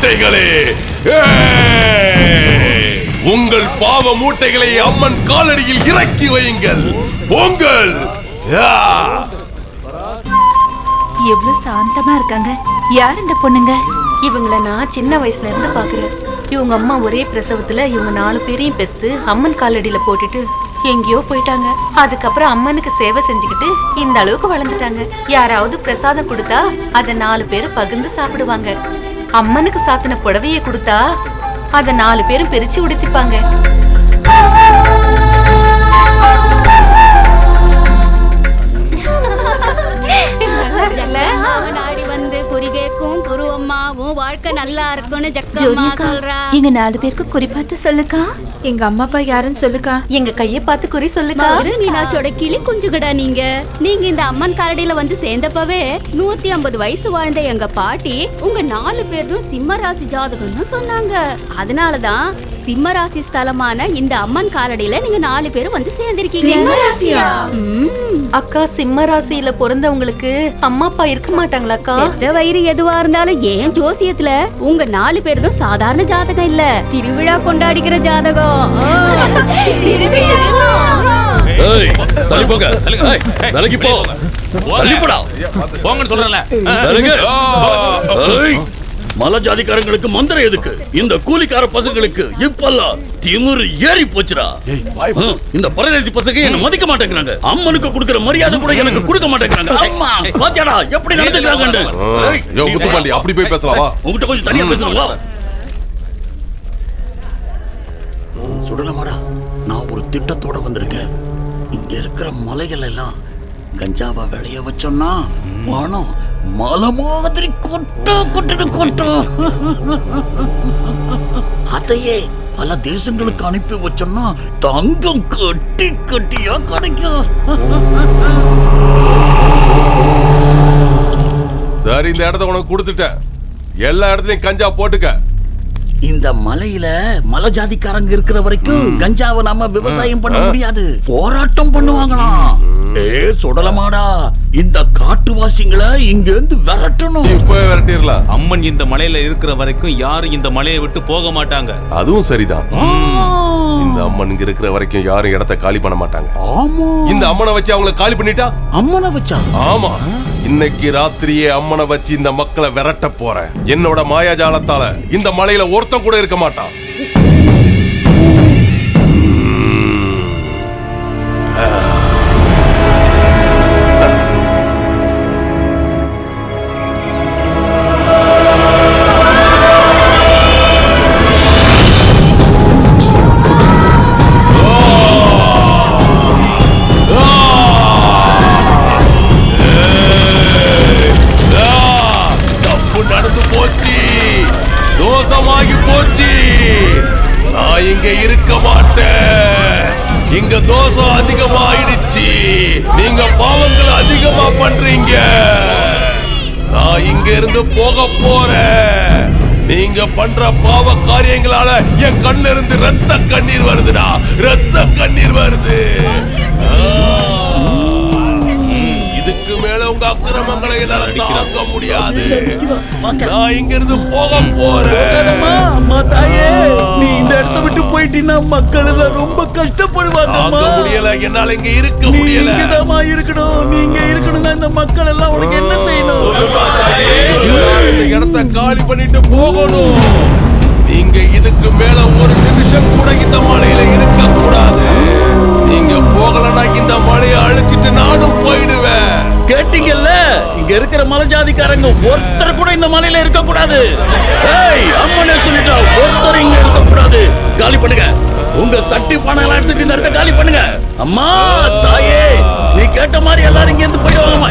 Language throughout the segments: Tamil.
மூட்டைகளே, உங்கள் பாவ மூட்டைகளை அம்மன் காலடியில் இறக்கி வையுங்கள். பொங்கல். எவ்வளவு சாந்தமா இருக்காங்க. யார் இந்த பொண்ணுங்க? இவங்களை நான் சின்ன வயசுல இருந்து பாக்குறேன். இவங்க அம்மா ஒரே பிரசவத்துல இவங்க 4 பேரையும் பெத்து அம்மன் காலடியில போட்டுட்டு எங்கேயோ போயிட்டாங்க. அதுக்கப்புறம் அம்மனுக்கு சேவை செஞ்சுக்கிட்டு இந்த அளவுக்கு வளர்ந்துட்டாங்க. யாராவது பிரசாதம் கொடுத்தா அத 4 பேரும் பகிர்ந்து சாப்பிடுவாங்க. அம்மனுக்கு சாத்தின புடவைய கொடுத்தா அத 4 பேரும் பிரிச்சு உடுத்திப்பாங்க. வாழ்க்கை நல்லா இருக்கும்னு ஜக்கம்மா சொல்றா. எங்க 4 பேருக்கு குறி பார்த்து சொல்லுக்கா. எங்க அம்மா அப்பா யாருன்னு சொல்லுக்கா. எங்க கையை பார்த்து குறி சொல்லுக்கா. மீனாட்சியோட கிளி குஞ்சுகடா நீங்க இந்த அம்மன் காரடியில வந்து சேர்ந்தப்பவே 150 வயசு வாழ்ந்த எங்க பாட்டி உங்க 4 பேரும் சிம்ம ராசி ஜாதகம்னு சொன்னாங்க. அதனாலதான் சிம்ம ராசி ஸ்தலமான இந்த அம்மன் காரடியில நீங்க 4 பேரும் வந்து சேர்ந்திருக்கீங்க. சிம்ம ராசியா? அக்கா, சிம்ம ராசியில பிறந்தவங்களுக்கு அம்மா அப்பா இருக்க மாட்டாங்களாக்கா? வயிறு எதுவா இருந்தாலும் ஏன் ஜோசியத்துல உங்க 4 பேரும் சாதாரண ஜாதகம் இல்ல, திருவிழா கொண்டாடிக்கிற ஜாதகம். மலை ஜாதிக்காரங்களுக்கு மந்திரம் எதுக்கு? இந்த கூலிக்கார பசங்களுக்கு இப்பெல்லாம் திமிரு ஏறி போச்சுடா. இந்த பரதேசி பசங்க என்ன மதிக்க மாட்டேங்கிறாங்க. அம்மனுக்கு கொடுக்கிற மரியாதை கூட எனக்கு கொடுக்க மாட்டேங்கிறாங்க. அம்மா பாத்தியாடா எப்படி நடந்துக்கிறாங்க. அப்படி போய் பேசலாமா? உங்ககிட்ட கொஞ்சம் தனியா பேசணுங்களா? சுடலமாடா, நான் ஒரு திட்டத்தோட வந்திருக்கேன். இங்க இருக்கிற மலைகள் எல்லாம் கஞ்சாவா விளைய வச்சோம்னா பணம் மலை மாதிரி கொட்டும். அதையே பல தேசங்களுக்கு அனுப்பி வச்சோம்னா தங்கம் கட்டி கட்டியா கிடைக்கும். சரி, இந்த இடத்த உனக்கு கொடுத்துட்டேன். எல்லா இடத்துலயும் கஞ்சா போட்டுக்க. இந்த மலையில மலை ஜாதிக்காரங்க இருக்கிற வரைக்கும் கஞ்சாவை நாம விவசாயம் பண்ண முடியாது. போராட்டம் பண்ணுவாங்களாம். சுடலமாடா, இந்த காட்டுவாசிங்களை இங்க இருந்து விரட்டணும். விரட்டிடலாம். அம்மன் இந்த மலையில இருக்கிற வரைக்கும் யாரும் இந்த மலையை விட்டு போக மாட்டாங்க. அதுவும் சரிதான். இந்த அம்மன் இங்க இருக்கிற வரைக்கும் யாரும் இடத்தை காலி பண்ண மாட்டாங்க. இந்த அம்மனை வச்சு அவங்கள காலி பண்ணிட்டா? அம்மனை வச்சா? ஆமா, இன்னைக்கு ராத்திரியே அம்மனை வச்சு இந்த மக்களை விரட்ட போறேன். என்னோட மாயாஜாலத்தால இந்த மலையில ஒருத்தன் கூட இருக்க மாட்டான். இங்க தோஷம் அதிகமாயிடுச்சு. நீங்க பாவங்கள் அதிகமா பண்றீங்க. நான் இங்க இருந்து போக போறேன். நீங்க பண்ற பாவ காரியங்களால என் கண்ணுல இருந்து ரத்த கண்ணீர் வருதுடா. ரத்த கண்ணீர் வருது. இதுக்கு மேல உங்க அக்கிரமங்களை என்னால தாங்க முடியாது. நான் இங்க இருந்து போக போறேன். அம்மா தாயே, நீ இந்த இடத்தை விட்டு போயிட்டீன்னா மக்கள் எல்லாம் ரொம்ப கஷ்டப்படுவாங்க. முடியல, என்னால இங்க இருக்க முடியல. நீங்க இருக்கணும். இந்த மக்கள் எல்லாம் உனக்கு என்ன செய்யணும்? இந்த இடத்தை காலி பண்ணிட்டு போகணும். நீங்க இதுக்கு மேல ஒரு நிமிஷம் கூட இந்த மலையில இருக்க கூடாது. நீங்க போகலன்னா இந்த மலையை அழிச்சிட்டு நானும் போயிடுவேன். கேட்டீங்கல்ல, இங்க இருக்கிற மலை ஜாதிக்காரங்க ஒருத்தர் கூட இந்த மலையில இருக்க கூடாது. அம்மனே சொல்லிட்டா, ஒருத்தர் இங்க இருக்க கூடாது. காலி பண்ணுங்க. உங்க சட்டி பணம் எடுத்துட்டு இந்த இடத்த காலி பண்ணுங்க. அம்மா தாயே, நீ கேட்ட மாதிரி எல்லாரும் இங்க இருந்து போயிடுவாங்கம்மா.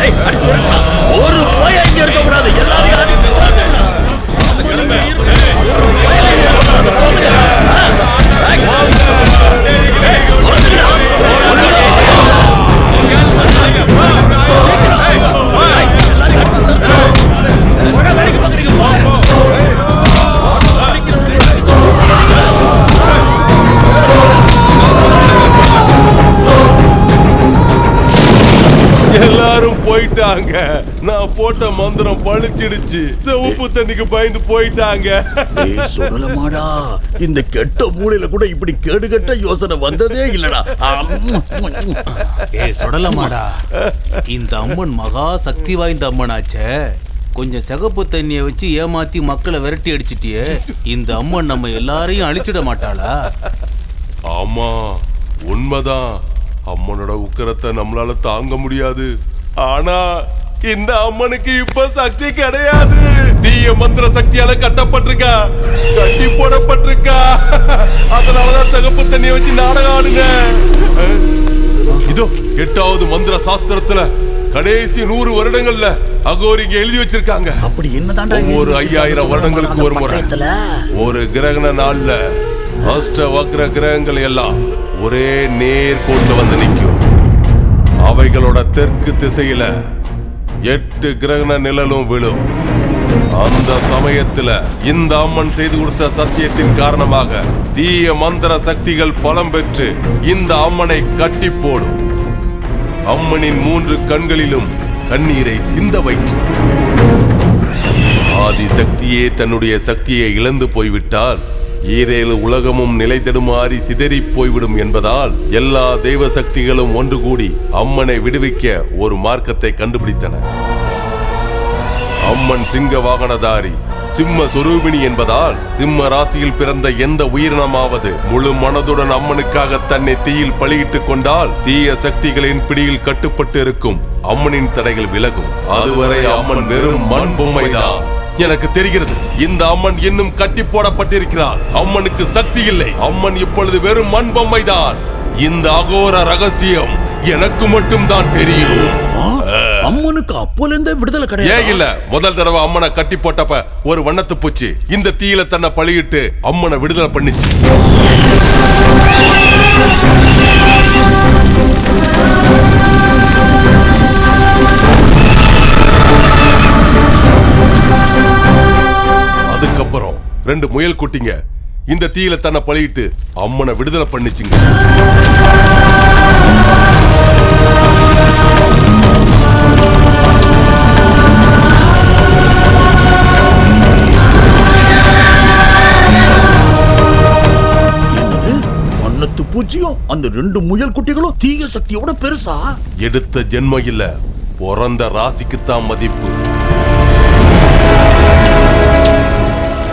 ஒரு போய் இங்க இருக்க கூடாது. எல்லாரும் எல்லாரும் போயிட்டாங்க. நான் போட்ட மந்திரம் பழிச்சிடுச்சு. சிவப்பு தண்ணிக்கு பயந்து போயிட்டாங்க. சுடலமாடா, இந்த கெட்ட மூளையில கூட இப்படி கேடுகட்ட யோசனை வந்ததே இல்லடா. சுடலமாடா, இந்த அம்மன் மகா சக்தி வாய்ந்த அம்மனாச்சே. கொஞ்சம் சிகப்பு தண்ணியை வச்சு ஏமாத்தி மக்களை விரட்டி அடிச்சிட்டியே, இந்த அம்மன் நம்ம எல்லாரையும் அழிச்சிட மாட்டாளா? ஆமா, உண்மைதான். அம்மனோட உக்கிரத்தை நம்மளால தாங்க முடியாது. ஆனா இந்த அம்மனுக்கு இப்ப சக்தி கிடையாது. தீய மந்திர சக்தியால கட்டப்பட்டிருக்கா, கட்டி போடப்பட்டிருக்கா. அதனாலதான் சிகப்பு தண்ணியை வச்சு நாடகம் ஆடுங்க. இதோ 8வது மந்திர சாஸ்திரத்துல கடைசி 100 வருடங்கள்ல அகோரிங்க எழுதி வச்சிருக்காங்க. அப்படி என்னதான்டா? ஒவ்வொரு 5000 வருடங்களுக்கு ஒரு முறை ஒரு கிரகண நாள்ல அஷ்ட வக்ர கிரகங்கள் எல்லாம் ஒரே நேர்கோட்டுல வந்து நிற்கும். அவைகளோட தெற்கு திசையில 8 கிரகண நிழலும் விழும். அந்த சமயத்துல இந்த அம்மன் செய்து கொடுத்த சத்தியத்தின் காரணமாக தீய மந்திர சக்திகள் பலம் பெற்று இந்த அம்மனை கட்டி போடும். அம்மனின் 3 கண்களிலும் கண்ணீரை சிந்த வைக்கும். ஆதி சக்தியே தன்னுடைய சக்தியை இழந்து போய்விட்டால் ஈரேழு உலகமும் நிலை தடுமாறி சிதறி போய்விடும் என்பதால் எல்லா தெய்வ சக்திகளும் ஒன்று கூடி அம்மனை விடுவிக்க ஒரு மார்க்கத்தை கண்டுபிடித்தன. அம்மன் சிங்க வாகனதாரி, சிம்ம சொரூபிணி என்பதால் சிம்ம ராசியில் பிறந்த எந்த உயிரினமாவது முழு மனதுடன் அம்மனுக்காக தன்னை தீயில் பலியிட்டுக் கொண்டால் தீய சக்திகளின் பிடியில் கட்டுப்பட்டு இருக்கும் அம்மனின் தடைகள் விலகும். அதுவரை அம்மன் வெறும் மண் பொம்மைதான். எனக்கு தெரிகிறது, இந்த அம்மன் இன்னும் கட்டி போடப்பட்டிருக்கிறார். அம்மனுக்கு சக்தி இல்லை. அம்மன் இப்பொழுது வெறும் மண் பொம்மைதான். இந்த அகோர ரகசியம் எனக்கு மட்டும் தான் தெரியும். அம்மனுக்கு அப்போல இருந்தே விடுதலை கிடையாது. ஏன் இல்ல? முதல் தடவை அம்மனை கட்டி போட்டப்ப ஒரு வண்ணத்து பூச்சி இந்த தீயில தன்னை பழியிட்டு அம்மனை விடுதலை பண்ணிச்சு. அதுக்கப்புறம் 2 முயல் குட்டிங்க இந்த தீயில தன்னை பழியிட்டு அம்மனை விடுதலை பண்ணிச்சுங்க. என்னது? வண்ணத்து பூச்சியும் அந்த 2 முயல் குட்டிகளும் தீய சக்தியோட பெருசா? எடுத்த ஜென்ம இல்ல, பிறந்த ராசிக்குத்தான் மதிப்பு.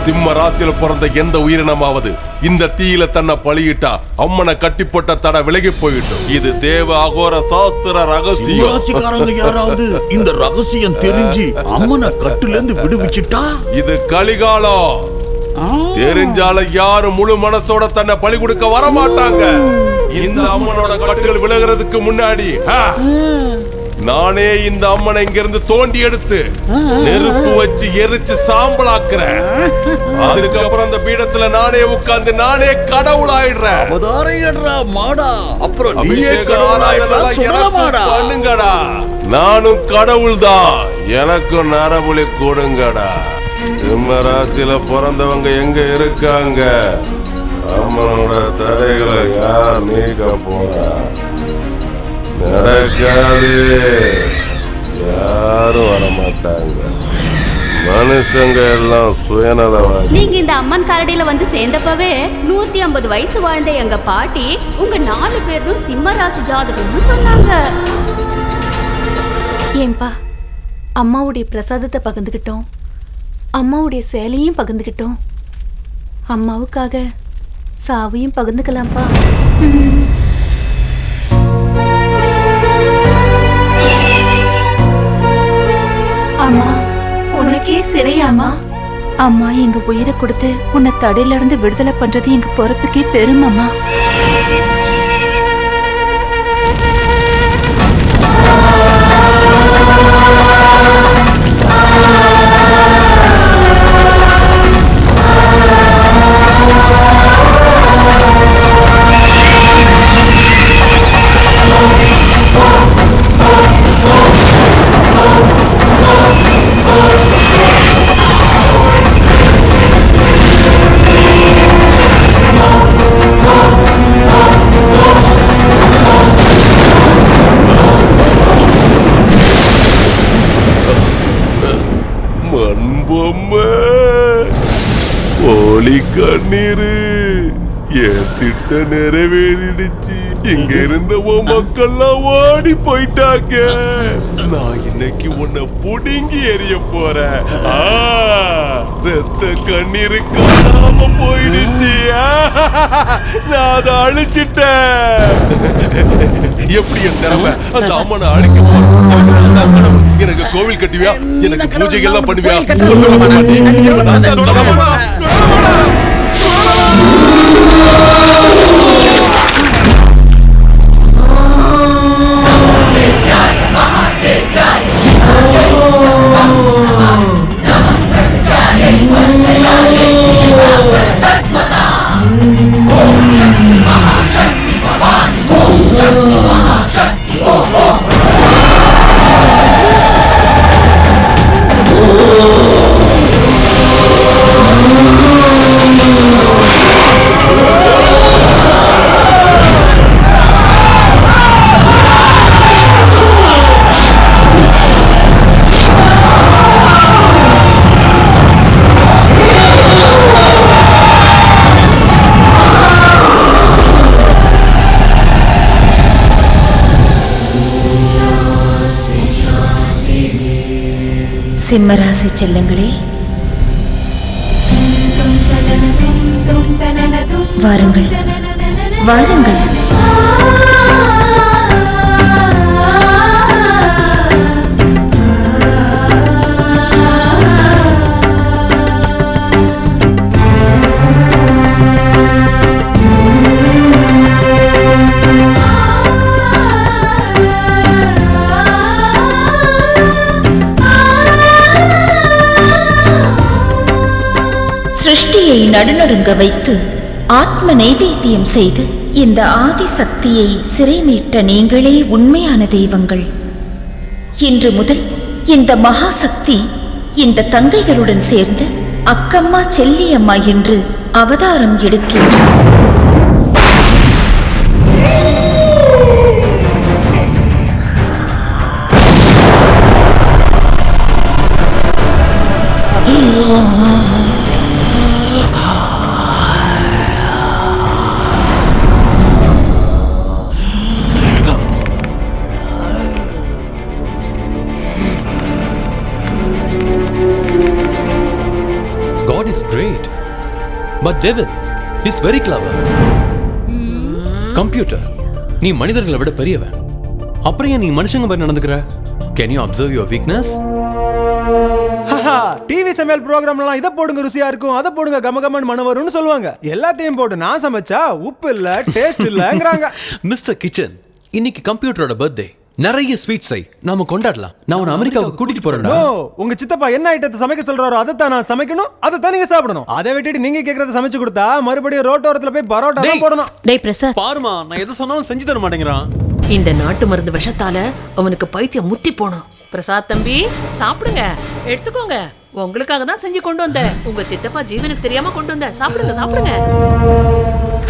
சிம்ம ராசியில பிறந்த எந்த உயிரினமாவது இந்த தீயில தன்னை பழியிட்டா அம்மனை கட்டி போட்ட தடை விலகி போயிட்டும். இது தேவ அகோர சாஸ்திர ரகசியம். ராசிக்காரங்க யாராவது இந்த ரகசியம் தெரிஞ்சு அம்மனை கட்டுல இருந்து விடுவிச்சிட்டா இது கலிகாலம். தெரிஞ்சால யாரும் முழு மனசோட தன்னை பலி கொடுக்க வர மாட்டாங்க. இந்த அம்மனோட கட்டுகள் விலகிறதுக்கு முன்னாடி நானே இந்த அம்மனை இங்கிருந்து தோண்டி எடுத்து நெருப்பு வச்சு எரிச்சு சாம்பலாக்குறேன். அதுக்கப்புறம் அந்த பீடத்துல நானே உட்கார்ந்து நானே கடவுளாயிடுறேன். அப்புறம் பண்ணுங்கடா, நானும் கடவுள் தான். எனக்கும் நரபுலி கொடுங்கடா. சிம்ம ராசியில பிறந்தவங்க எங்க இருக்காங்க? அம்மனோட தடைகளை யார் நீக்க போறா? நடக்காது. யாரும் வரமாட்டாங்க. மனுஷங்க எல்லாம் சுயநலவாதி. நீங்க இந்த அம்மன் கரடியில வந்து சேர்ந்தப்பவே 150 வயசு வாழ்ந்த எங்க பாட்டி உங்க 4 பேரும் சிம்ம ராசி ஜாதகம்னு சொன்னாங்க. ஏன்பா, அம்மாவுடைய பிரசாதத்தை பகிர்ந்துக்கிட்டோம், அம்மாவுடைய சேலையும் பகிர்ந்துக்கிட்டோம், அம்மாவுக்காக சாவையும் பகிர்ந்துக்கலாம்ப்பா. அம்மா, உனக்கே சிறையாமா? அம்மா எங்க உயிரை கொடுத்து உன்னை தடையில இருந்து விடுதலை பண்றது எங்க பொறுப்புக்கே பெருமம்மா. துளி கண்ணீரு. என் திட்டம் நிறைவேறிடுச்சு. இங்க இருந்த உன் மக்கள்லாம் ஓடி போயிட்டாங்க. நான் இன்னைக்கு உன்னை புடுங்கி எறிய போறேன். ரத்த கண்ணீரு காணாம போயிடுச்சு. நான் அதை அழிச்சிட்டேன். எப்படி என் திறமை அந்த அம்மனை அழிக்க போறேன். எனக்கு கோவில் கட்டுவியா? எனக்கு பூஜைகள் எல்லாம் பண்ணுவியா? சிம்மராசி செல்லங்களே, வாருங்கள் வாருங்கள். சிருஷ்டியை நடுநடுங்க வைத்து ஆத்ம நைவேத்தியம் செய்து இந்த ஆதி சக்தியை சிறை மீட்ட நீங்களே உண்மையான தெய்வங்கள். இன்று முதல் இந்த மகாசக்தி இந்த தங்கைகளுடன் சேர்ந்து அக்கம்மா செல்லியம்மா என்று அவதாரம் எடுக்கின்றார். God is great, but devil is very clever. Computer, நீ மனிதர்களை விட பெரியவன். அப்புறம் ஏன் நீ மனுஷங்க மாதிரி நடந்துக்கிற? Can you observe your weakness? TV சமையல் ப்ரோக்ராம்லாம் இதை போடுங்க ருசியா இருக்கும், அதை போடுங்க கமகமன் மனம் வரும்னு சொல்லுவாங்க. எல்லாத்தையும் போட்டு நான் சமைச்சா உப்பு இல்ல, டேஸ்ட் இல்லங்கறாங்க. மிஸ்டர் கிச்சன், இன்னைக்கு கம்ப்யூட்டரோட பர்த்டே. நிறைய ஸ்வீட்ஸ் நாம கொண்டாடலாம். நான் உன்னை அமெரிக்காவுக்கு கூட்டிட்டு போறேன்டா. உங்க சித்தப்பா என்ன ஐட்டத்தை சமைக்க சொல்றாரோ அதை தான் நான் சமைக்கணும், அதை தான் நீங்க சாப்பிடணும். அதை விட்டுட்டு நீங்க கேக்குறத சமைச்சு கொடுத்தா மறுபடியும் ரோட்டோரத்துல போய் பரோட்டா தான் போடணும். டேய் பிரசாத், பாருமா, நான் எது சொன்னாலும் செஞ்சு தர மாட்டேங்கிறான். இந்த நாட்டு மருந்து விஷத்தால அவனுக்கு பைத்தியம் முத்தி போனோம். பிரசாத் தம்பி, சாப்பிடுங்க, எடுத்துக்கோங்க. உங்களுக்காக தான் செஞ்சு கொண்டு வந்தேன். உங்க சித்தப்பா ஜீவனுக்கு தெரியாம கொண்டு வந்த. சாப்பிடுங்க சாப்பிடுங்க.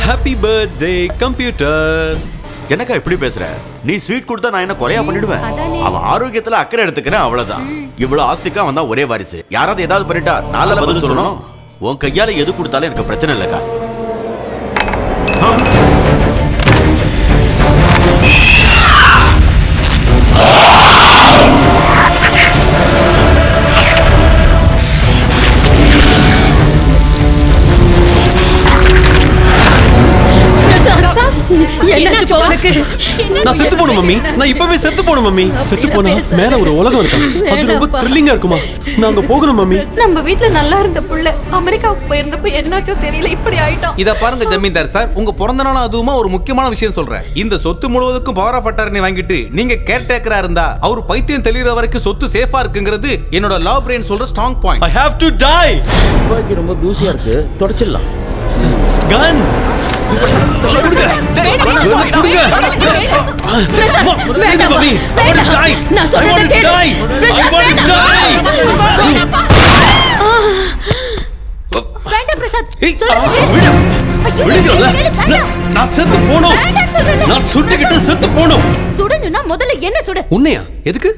Happy birthday computer. என்னக்கா இப்படி பேசுற? நீ ஸ்வீட் கொடுத்தா நான் என்ன குறையா பண்ணிடுவேன்? அவன் ஆரோக்கியத்துல அக்கறை எடுத்துக்கிறேன், அவ்வளவுதான். இவ்வளவு ஆஸ்திக்கா வந்தா ஒரே வாரிசு. யாராவது ஏதாவது பண்ணிட்டா நால பதில் சொல்லணும். உன் கையால எது கொடுத்தாலும் எனக்கு பிரச்சனை இல்லக்கா. நான் செத்து போணும் மம்மி. நான் இப்பவே செத்து போணும் மம்மி. செத்து போனா மேல ஒரு உலகம் இருக்கு. அது ரொம்ப த்ரில்லிங்கா இருக்குமா? நாங்க போகணும் மம்மி. நம்ம வீட்ல நல்லா இருந்த புள்ள அமெரிக்காவுக்கு போயிருந்தப்ப என்னாச்சோ தெரியல, இப்படி ஆயிட்டோம். இத பாருங்க ஜமீன்தார் சார், உங்க பிறந்த நாள் அதுவுமா ஒரு முக்கியமான விஷயம் சொல்றேன். இந்த சொத்து முழுவதுக்கும் பவர் ஆஃப் அட்டார்னி வாங்கிட்டு நீங்க கேர்டேக்கரா இருந்தா அவர் பைத்தியம் தெளிற வரைக்கும் சொத்து சேஃபா இருக்குங்கிறது என்னோட லா பிரெயின் சொல்ற strong point. I have to die. துப்பாக்கி ரொம்ப தூசியா இருக்கு, தொடச்சிடலாம். Gun. நான் சொல்றத கேளு. வேண்டாம் பிரசாத், சொல்றத கேளு. நான் செத்து போணும். நான் சுட்டுக்கிட்டு செத்து போணும். சுடணும்னா முதல்ல என்ன சுடு. உன்னையா? எதுக்கு?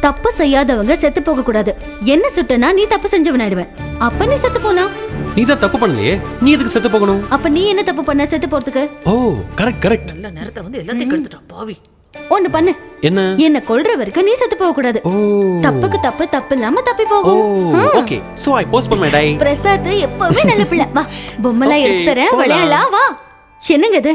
தப்பு செய்யாதவங்க செத்து போக கூடாது. என்ன சுட்டனா நீ தப்பு செஞ்சவனாயிடுவ. அப்ப நீ செத்து போலாம். நீ தான் தப்பு பண்ணலையே, நீ எதுக்கு செத்து போகணும்? அப்ப நீ என்ன தப்பு பண்ண செத்து போறதுக்கு? ஓ கரெக்ட் கரெக்ட். நல்ல நேரத்துல வந்து எல்லாத்தையும் கெடுத்துட்டான் பாவி. ஒண்ணு பண்ணு, என்ன? என்ன கொல்ற வரைக்கும் நீ செத்து போக கூடாது. ஓ தப்புக்கு தப்பு, தப்பு இல்லாம தப்பி ஓ போகும். Okay, so I postpone my die. Prasad எப்பவுமே நல்ல பிள்ளை. வா பொம்மைலாம் Okay, எடுத்து தரேன், போலாம். விளையாடலாம் வா. என்னங்க இது?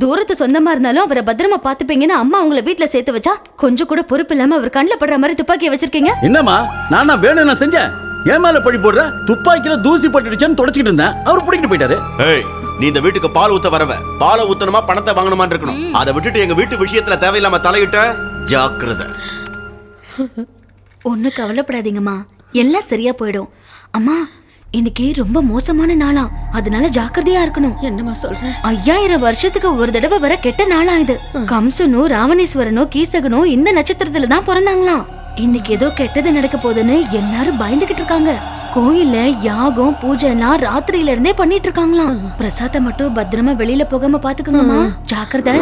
தூரத்து சொந்தமா இருந்தாலும் அவரை பத்திரமா பாத்துப்பீங்கன்னு அம்மா உங்களை வீட்டுல சேர்த்து வச்சா கொஞ்சம் கூட பொறுப்பு இல்லாம அவர் கண்ணில் படுற மாதிரி துப்பாக்கியை வச்சிருக்கீங்க. என்னம்மா நானா வேணும் நான் செஞ்சேன்? ஏன் மேல பழி போடுற? துப்பாக்கில தூசி பட்டுடுச்சுன்னு தொடச்சிக்கிட்டு இருந்தேன், அவர் பிடிக்கிட்டு போயிட்டாரு. ஏய், நீ இந்த வீட்டுக்கு பால் ஊத்த வரவ, பாலை ஊத்தணுமா பணத்தை வாங்கணுமான்னு இருக்கணும். அதை விட்டுட்டு எங்க வீட்டு விஷயத்துல தேவையில்லாம தலையிட்ட ஜாக்கிரதை. ஒண்ணு கவலைப்படாதீங்கம்மா, எல்லாம் சரியா போயிடும். அம்மா இன்னைக்கு ரொம்ப மோசமான நாளா, அதனால ஜாக்கிரதையா இருக்கணும். என்னம்மா சொல்ற? 5000 வருஷத்துக்கு ஒரு தடவை வர கெட்ட நாளா இது. கம்சனும் ராவணேஸ்வரனும் கீசகனும் இந்த நட்சத்திரத்துல தான் பிறந்தாங்களாம். இன்னைக்கு ஏதோ கெட்டது நடக்க போகுதுன்னு எல்லாரும் பயந்துகிட்டு இருக்காங்க. கோயில்ல யாகம் பூஜை எல்லாம் ராத்திரியில இருந்தே பண்ணிட்டு இருக்காங்களாம். பிரசாத்தை மட்டும் பத்திரமா வெளியில போகாம பாத்துக்கோங்கம்மா, ஜாக்கிரதை.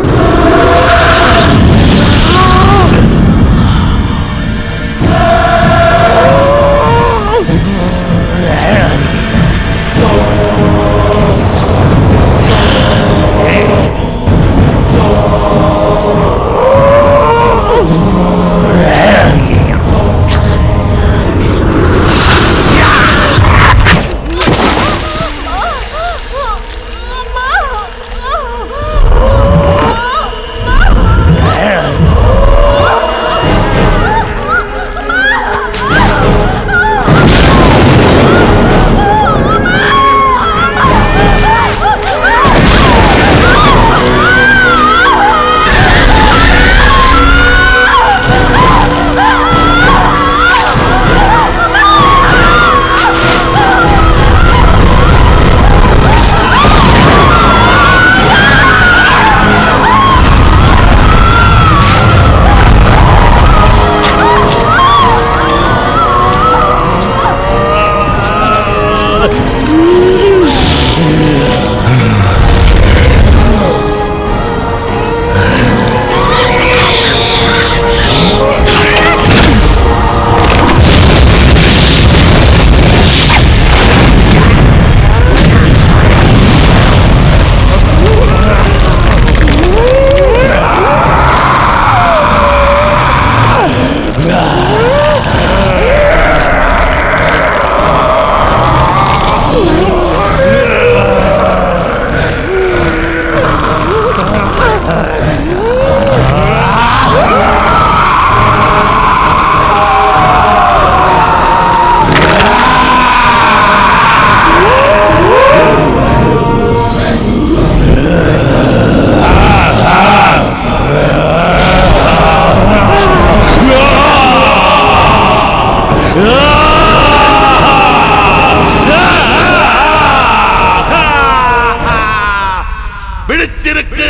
பிடிச்சிருக்கு,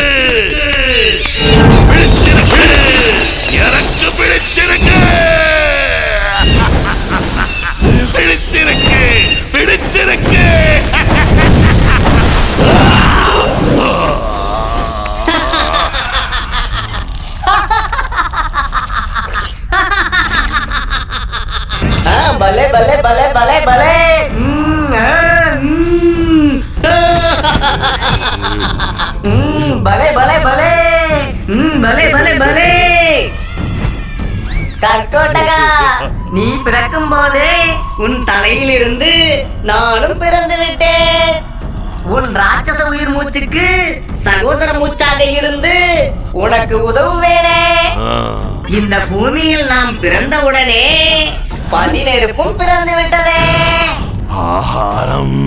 பிடிச்சிருக்கு, எனக்கு பிடிச்சிருக்கு, பிடிச்சிருக்கு, பிடிச்சிருக்கு. பலே பலே பலே பலே பலே. பலே பலே பலே பலே பலே பலே. கர்கோட்டகா, நீ பிறக்கும் போதே உன் தலையிலிருந்து நானும் பிறந்து விட்டேன். உன் ராட்சச உயிர் மூச்சுக்கு சகோதர மூச்சாக இருந்து உனக்கு உதவுவேனே. இந்த பூமியில் நாம் பிறந்தவுடனே பசி நெருப்பும் பிறந்து விட்டதே. ஆகாரம்,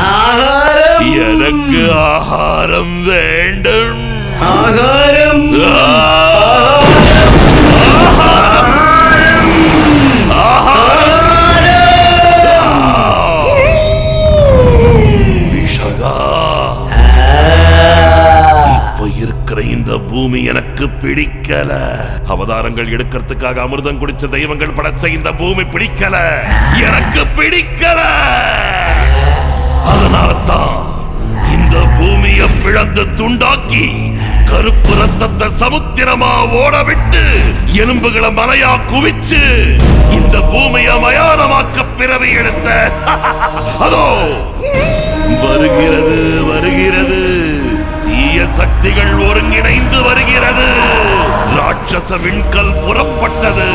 ஆகாரம், எனக்கு ஆகாரம் வேண்டும். ஆகாரம், விஷகா, இப்ப இருக்கிற இந்த பூமி எனக்கு பிடிக்கல. அவதாரங்கள் எடுக்கிறதுக்காக அமிர்தம் குடிச்ச தெய்வங்கள் படைச்ச இந்த பூமி பிடிக்கல, எனக்கு பிடிக்கல. அதனால தான் இந்த பூமியை பிளந்து துண்டாக்கி கருப்பு ரத்தத்தை சமுத்திரமா ஓட விட்டு எலும்புகளை மலையா குவிச்சு இந்த பூமியை மயானமாக்க பிறவி எடுத்த அதோ வருகிறது வருகிறது தீய சக்திகள் ஒருங்கிணைந்து வருகிறது. ராட்சச விண்கல் புறப்பட்டது.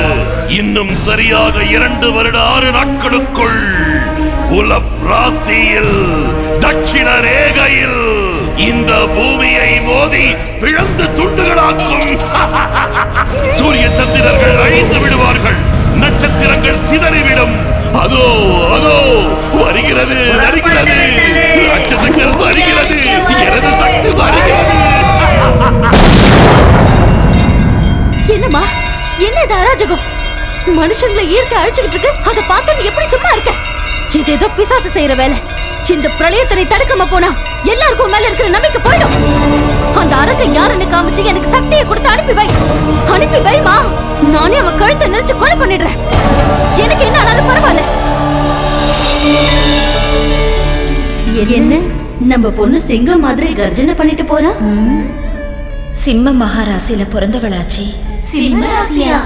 இன்னும் சரியாக 2 வருட 6 நாட்களுக்குள் உலப் ராசியில் தட்சிண ரேகையில் இந்த பூமியை மோதி பிளந்து துண்டுகளாக்கும். சூரிய சந்திரர்கள் அழிந்து விடுவார்கள். நட்சத்திரங்கள் சிதறிவிடும். அதோ அதோ வருகிறது வருகிறது ராட்சசங்கள் வருகிறது. எனது சக்தி வருகிறது. என்னம்மா என்ன இது அராஜகம்? மனுஷங்களை ஈர்க்க அழிச்சுக்கிட்டு இருக்கு. அதை பார்த்து நீ எப்படி சும்மா இருக்க? இது ஏதோ பிசாசு செய்யற வேலை. இந்த பிரளயத்தை தடுக்காம போனா எல்லாருக்கும் மேல இருக்கிற நம்பிக்கை போயிடும். அந்த அரக்கை யாருன்னு காமிச்சு எனக்கு சக்தியை கொடுத்து அனுப்பி வைமா. நானே அவன் கழுத்தை நெரிச்சு கொலை பண்ணிடுறேன். எனக்கு என்ன ஆனாலும் பரவாயில்ல. என்ன நம்ம பொண்ணு சிங்கம் மாதிரி கர்ஜனை பண்ணிட்டு போறா? சிம்ம மகாராசியில பிறந்தவளாச்சி. சிம்ம ராசியா?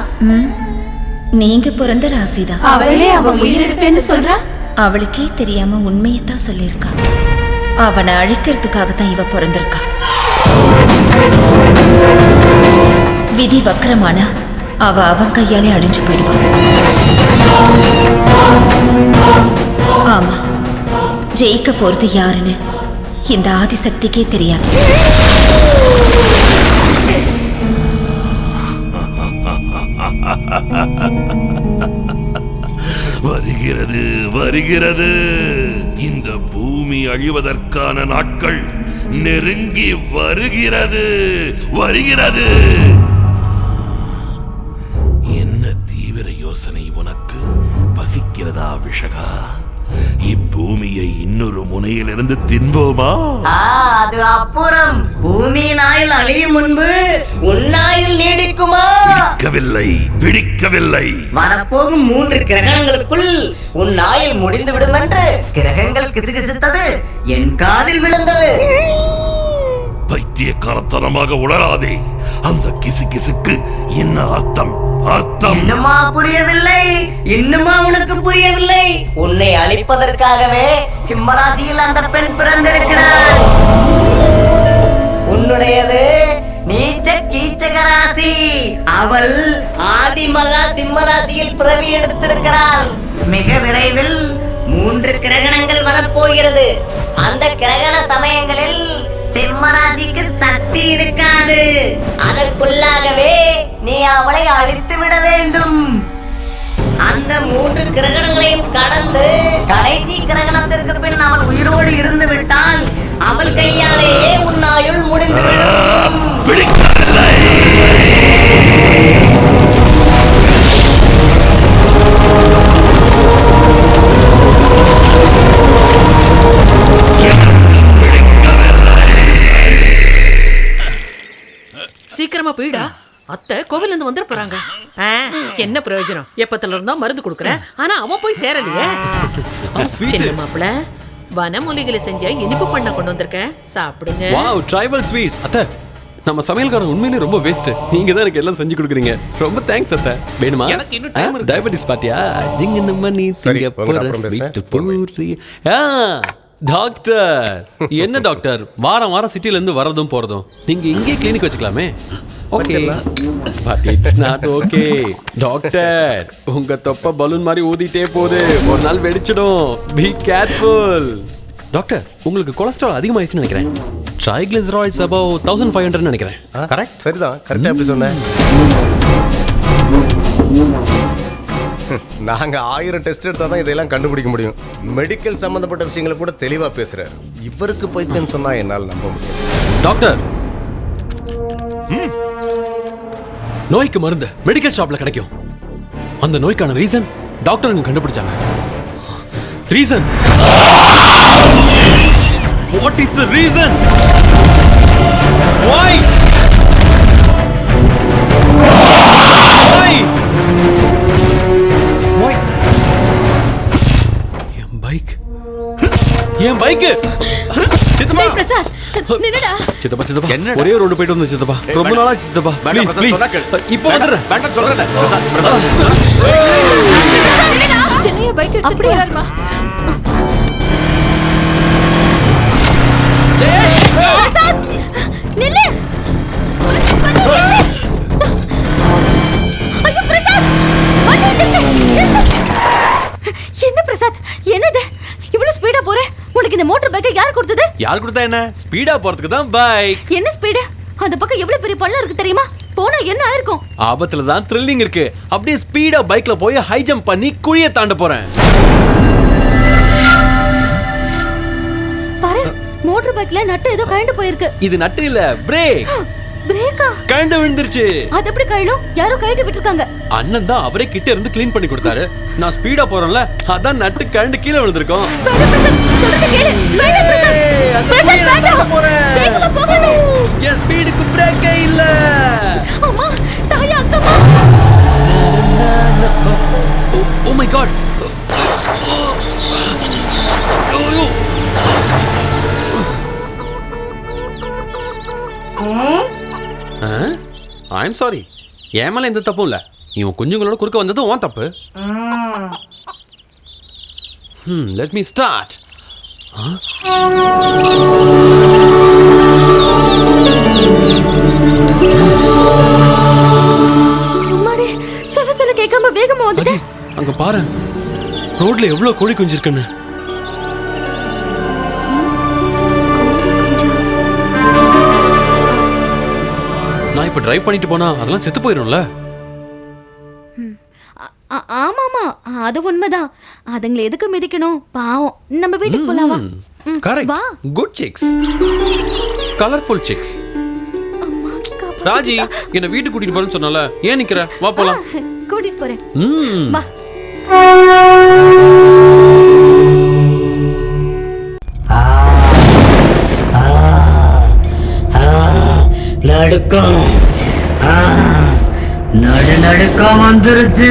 நீங்க பிறந்த ராசிதான். அவளே அவ உயிரிழப்பேன்னு சொல்றா. அவளுக்கே தெரியாம உண்மையத்தான் சொல்லியிருக்கா. அவனை அழிக்கிறதுக்காகத்தான் இவ பிறந்திருக்கா. விதி வக்கரமானா அவன் கையாலே அழிஞ்சு போயிடுவான். ஆமா, ஜெயிக்க போறது யாருன்னு இந்த ஆதிசக்திக்கே தெரியாது. வருகிறது வருகிறது. இந்த பூமி அழிவதற்கான நாட்கள் நெருங்கி வருகிறது வருகிறது. என்ன தீவிர யோசனை உனக்கு? பசிக்கிறதா விஷகா? இப்பூமியை இன்னொரு முனையிலிருந்து தின்போமா? அது அப்புறம் பூமியின் ஆயுள் அழியும் முன்பு உன்னாயுள் நீடிக்குமா? பிடிக்கவில்லை. வரப்போகும் 3 கிரகணங்களுக்குள் உன் ஆயுள் முடிந்து விடும் என்று கிரகங்கள் கிசுகிசுத்தது என் காதில் விழுந்தது. பைத்தியக்காரத்தனமாக உளராதே. அந்த கிசுகிசுக்கு என்ன அர்த்தம்? இன்னுமா புரியவில்லை? இன்னுமா உனக்கு புரியவில்லை? உன்னை அழிப்பதற்காகவே சிம்மராசியில் அந்த பெண் பிறந்திருக்கிறாள். உன்னுடையது நீச்ச கீச்சக ராசி. அவள் ஆதிமகா சிம்மராசியில் பிறவி எடுத்திருக்கிறாள். மிக விரைவில் 3 கிரகணங்கள் வரப்போகிறது. அந்த கிரகண சமயங்களில் சிம்மராசிக்கு சக்தி இருக்காது. அதற்குள்ளாகவே நீ அவளை அழித்து விட வேண்டும். அந்த 3 கிரகணங்களையும் கடந்து கடைசி கிரகணத்திற்கு பின் அவள் உயிரோடு இருந்து விட்டால் அவள் கையாலேயே உன் ஆயுள் முடிந்துவிடும். சீக்கிரமா போயிடா. அத்தை கோவில்ல இருந்து வந்துட போறாங்க. என்ன பிரயோஜனம்? எப்பத்துல இருந்தா மருந்து கொடுக்கறேன், ஆனா அவன் போய் சேரலையே. சின்ன மாப்பிள்ள, வனமூலிகளை செஞ்ச இனிப்பு பண்ண கொண்டு வந்திருக்கேன், சாப்பிடுங்க. Wow, tribal sweets. அத்தை, நம்ம சமையல்காரன் உண்மையிலேயே ரொம்ப வேஸ்ட். நீங்க தான் எனக்கு எல்லாம் செஞ்சு கொடுக்குறீங்க. ரொம்ப தேங்க்ஸ் அத்தை. வேணுமா? எனக்கு இன்னும் டைம் இருக்கு. டயபெட்டிஸ் பார்ட்டியா? ஜிங்க மணி திங்க போற ஸ்வீட் பூரி. டாக்டர், என்ன டாக்டர் வாரம் வாரம் சிட்டில இருந்து வரதும் போறதும்? நீங்க இங்கே கிளினிக் வச்சுக்கலாமே. Okay, but it's not okay. Doctor, உங்க தொப்பை பலூன் மாதிரி ஊதிட்டே போகுது. ஒரு நாள் வெடிச்சிடும். Be careful. டாக்டர், உங்களுக்கு கொலஸ்ட்ரால் அதிகமாயிடுச்சுன்னு நினைக்கிறேன். ட்ரைக்ளிசரைட்ஸ் அபவ் 1500 நினைக்கிறேன். கரெக்ட், சரிதான். கரெக்டா எப்படி சொன்னேன்? நாங்க 1000 டெஸ்ட் எடுத்தா தான் இதெல்லாம் கண்டுபிடிக்க முடியும். மெடிக்கல் சம்பந்தப்பட்ட விஷயங்களை கூட தெளிவா பேசுறாரு. இவருக்கு பைத்தியம் சொன்னா என்னால் நம்ப முடியாது. டாக்டர், நோய்க்கு மருந்து மெடிக்கல் ஷாப்ல கிடைக்கும். அந்த நோய்க்கான ரீசன் டாக்டர் கண்டுபிடிச்சாங்க. Reason? What is the reason? Why? Why? Why? N bike. சித்தப்பா டேய் பிரசாத் நின்னுடா. சித்தப்பா சித்தப்பா என்னடா? ஒரே ஒரு போயிட்டு வந்து சித்தப்பா ரொம்ப நாளா சித்தப்பா ப்ளீஸ் ப்ளீஸ் இப்போ வந்துடுறேன் வேண்டாம் சொல்றேன் சின்னையா பைக் எடுத்து போறாருமா. பிரசாத் நில்லு. ஐயோ பிரசாத் வண்டி நிறுத்து. என்ன பிரசாத் என்னது இவ்வளவு ஸ்பீடா போற? உனக்கு இந்த மோட்டார் பைக்கை யார் கொடுத்தது? யார் கொடுத்தா என்ன ஸ்பீடா போறதுக்கு தான் பைக். என்ன ஸ்பீடு? அந்த பக்கம் எவ்வளவு பெரிய பள்ளம் இருக்கு தெரியுமா? போனா என்ன ஆயிருக்கும்? ஆபத்துல தான் த்ரில்லிங் இருக்கு. அப்படியே ஸ்பீடா பைக்ல போய் ஹை ஜம்ப் பண்ணி குழிய தாண்ட போறேன். பாரு மோட்டார் பைக்ல நட்டு ஏதோ கழண்டு போயிருக்கு. இது நட்டு இல்ல பிரேக். பிரேக்கா? கழண்டு விழுந்துருச்சு. அது எப்படி கழலும்? யாரோ கழட்டி விட்டுருக்காங்க. அண்ணன் தான் அவரே கிட்ட இருந்து க்ளீன் பண்ணி கொடுத்தாரு. நான் ஸ்பீடா போறேன்ல அதான் நட்டு கழண்டு கீழே விழுந்திருக்கோம். சொல்றது கேளு. வேண்டாம் பிரசாத். பிரசாத் வேண்டாம். வேகமா போகணும். என் ஸ்பீடுக்கு பிரேக்கே இல்ல. அம்மா தாயா அக்கம்மா. Oh my god. I am sorry. என் மேல எந்த தப்பும் இல்ல. இவன் குஞ்சுங்களோட குறுக்க வந்தது உன் தப்பு. Let me start. அம்மாடி சொல்ல கேட்காம வேகமா வந்துட்டு. அங்க பாரு ரோட்ல எவ்வளவு கோழி குஞ்சு இருக்குன்னு. நான் இப்ப டிரைவ் பண்ணிட்டு போனா அதெல்லாம் செத்து போயிரும்ல. ஆமாமா அது உண்மைதான். அதுங்களை எதுக்கு மிதிக்கணும்? பாவம். நம்ம வீட்டுக்கு போலாம் வா. கரெக்ட். வா. Good six. Colourful six. Raji என்ன வீட்டுக்கு கூட்டிட்டு போறேன்னு சொன்னால ஏன் நிக்கிற? வா போலாம். கூட்டிட்டு போறேன். வா. நடுக்கம் நடுநடுக்கம் வந்துருச்சு.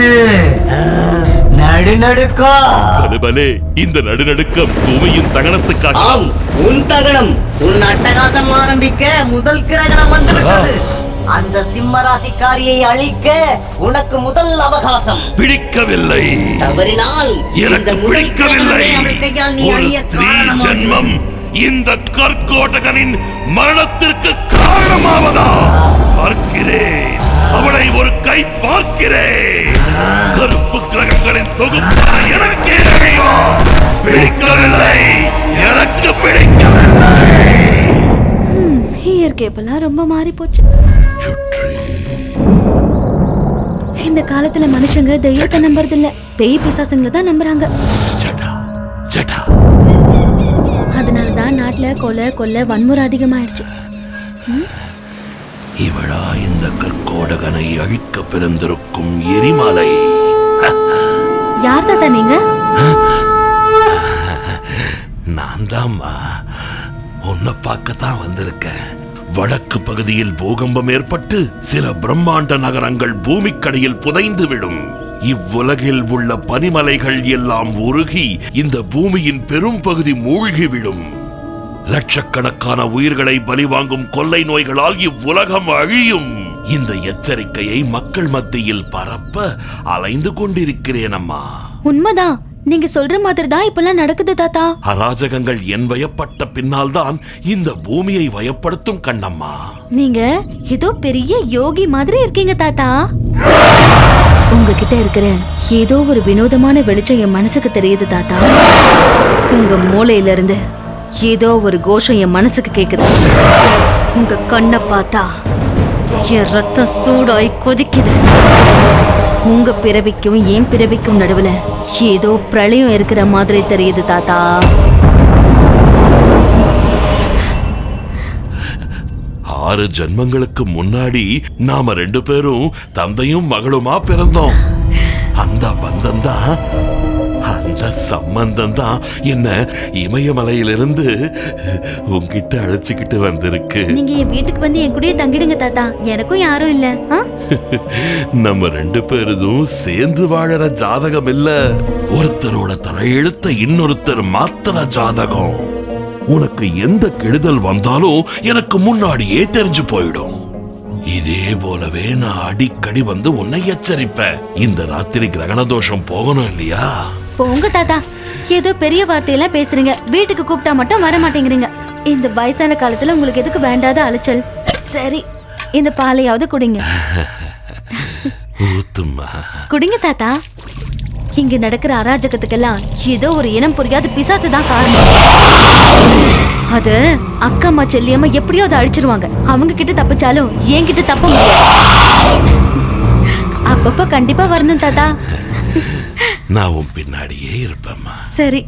நடுநடுக்கம். பலே இந்த நடுநடுக்கம் பூமியின் தகனத்துக்காக. ஆம் உன் தகனம். உன் அட்டகாசம் ஆரம்பிக்க முதல் கிரகணம் வந்துவிட்டது. அந்த சிம்மராசிக்காரியை அழிக்க உனக்கு முதல் அவகாசம். பிடிக்கவில்லை. தவறினால் எனக்கு பிடிக்கவில்லை. ஒரு ஸ்திரீ ஜென்மம் இந்த கற்கோட்டகனின் மரணத்திற்கு காரணமாவதா? பார்க்கிறேன் அவளை ஒரு கை பார்க்கிறேன். கருப்பு கிரகங்களின் தொகுப்பான எனக்கே தெரியும். பிடிக்கவில்லை. எனக்கு பிடிக்கவில்லை. இயற்கை பலாம் ரொம்ப மாறி போச்சு. இந்த காலத்துல மனுஷங்க தெய்வத்தை நம்புறது இல்ல, பேய் பிசாசுங்களை தான் நம்புறாங்க. அதனாலதான் நாட்டுல கொலை வன்முறை அதிகமாயிடுச்சு. இவளா இந்த கற்கோடகனை அழிக்க பிறந்திருக்கும் எரிமலை? யார் தாத்தா நீங்க? நான் தான்மா. உன்னை பார்க்கத்தான் வந்திருக்கேன். வடக்கு பகுதியில் பூகம்பம் ஏற்பட்டு சில பிரம்மாண்ட நகரங்கள் பூமிக்கடியில் புதைந்து விடும். இவ்வுலகில் உள்ள பனிமலைகள் எல்லாம் உருகி இந்த பூமியின் பெரும் பகுதி மூழ்கிவிடும். லட்சக்கணக்கான உயிர்களை பலி வாங்கும் கொள்ளை நோய்களால் இவ்வுலகம் அழியும். இந்த எச்சரிக்கையை மக்கள் மத்தியில் பரப்ப அலைந்து கொண்டிருக்கிறேன் அம்மா. உண்மைதான். நீங்க சொல்ற மாதிரி தான் இப்பெல்லாம் நடக்குது தாத்தா. அராஜகங்கள் என் வயப்பட்ட பின்னால் தான் இந்த பூமியை வயப்படுத்தும் கண்ணம்மா. நீங்க ஏதோ பெரிய யோகி மாதிரி இருக்கீங்க தாத்தா. உங்ககிட்ட இருக்கிற ஏதோ ஒரு வினோதமான வெளிச்சம் என் மனசுக்கு தெரியுது தாத்தா. உங்க மூளையில இருந்து ஏதோ ஒரு கோஷம் என் மனசுக்கு கேக்குது. உங்க கண்ணை பார்த்தா என் ரத்தம் சூடாய் கொதிக்குது. உங்க பிறவிக்கும் என் பிறவிக்கும் நடுவுல ஏதோ பிரளயம் இருக்கிற மாதிரி தெரியுது தாத்தா. 6 ஜென்மங்களுக்கு முன்னாடி நாம 2 பேரும் தந்தையும் மகளுமா பிறந்தோம். அந்த பந்தம் தான், அந்த சம்பந்தம் தான் என்ன இமயமலையிலிருந்து உங்ககிட்ட அழைச்சிக்கிட்டு வந்திருக்கு. நீங்க என் வீட்டுக்கு வந்து என் கூடயே தங்கிடுங்க தாத்தா. எனக்கும் யாரும் இல்ல. நம்ம 2 பேரும் சேர்ந்து வாழற ஜாதகம் இல்ல, ஒருத்தரோட தலையெழுத்த இன்னொருத்தர் மாத்திர ஜாதகம். உனக்கு எந்த கெடுதல் வந்தாலும் எனக்கு முன்னாடியே தெரிஞ்சு போயிடும். இதே போலவே நான் அடிக்கடி வந்து உன்னை எச்சரிப்பேன். இந்த ராத்திரி கிரகண தோஷம் போகணும் இல்லையா? போங்க தாத்தா, ஏதோ பெரிய வார்த்தையெல்லாம் பேசுறீங்க. வீட்டுக்கு கூப்பிட்டா மட்டும் வர மாட்டேங்கிறீங்க. இந்த வயசான காலத்துல உங்களுக்கு எதுக்கு வேண்டாத அலைச்சல்? சரி, இந்த பாலையாவது குடிங்க. குடிங்க தாத்தா. இங்க நடக்கிற அராஜகத்துக்கெல்லாம் ஏதோ ஒரு இனம் புரியாத பிசாசு தான் காரணம். அது அக்கம்மா செல்லியம்மா எப்படியோ அதை அழிச்சிருவாங்க. அவங்க கிட்ட தப்பிச்சாலும் என்கிட்ட தப்ப முடியாது. அப்பப்ப கண்டிப்பா வரணும் தாத்தா. நான் உன் பின்னாடியே இருப்பேம்மா. சரி.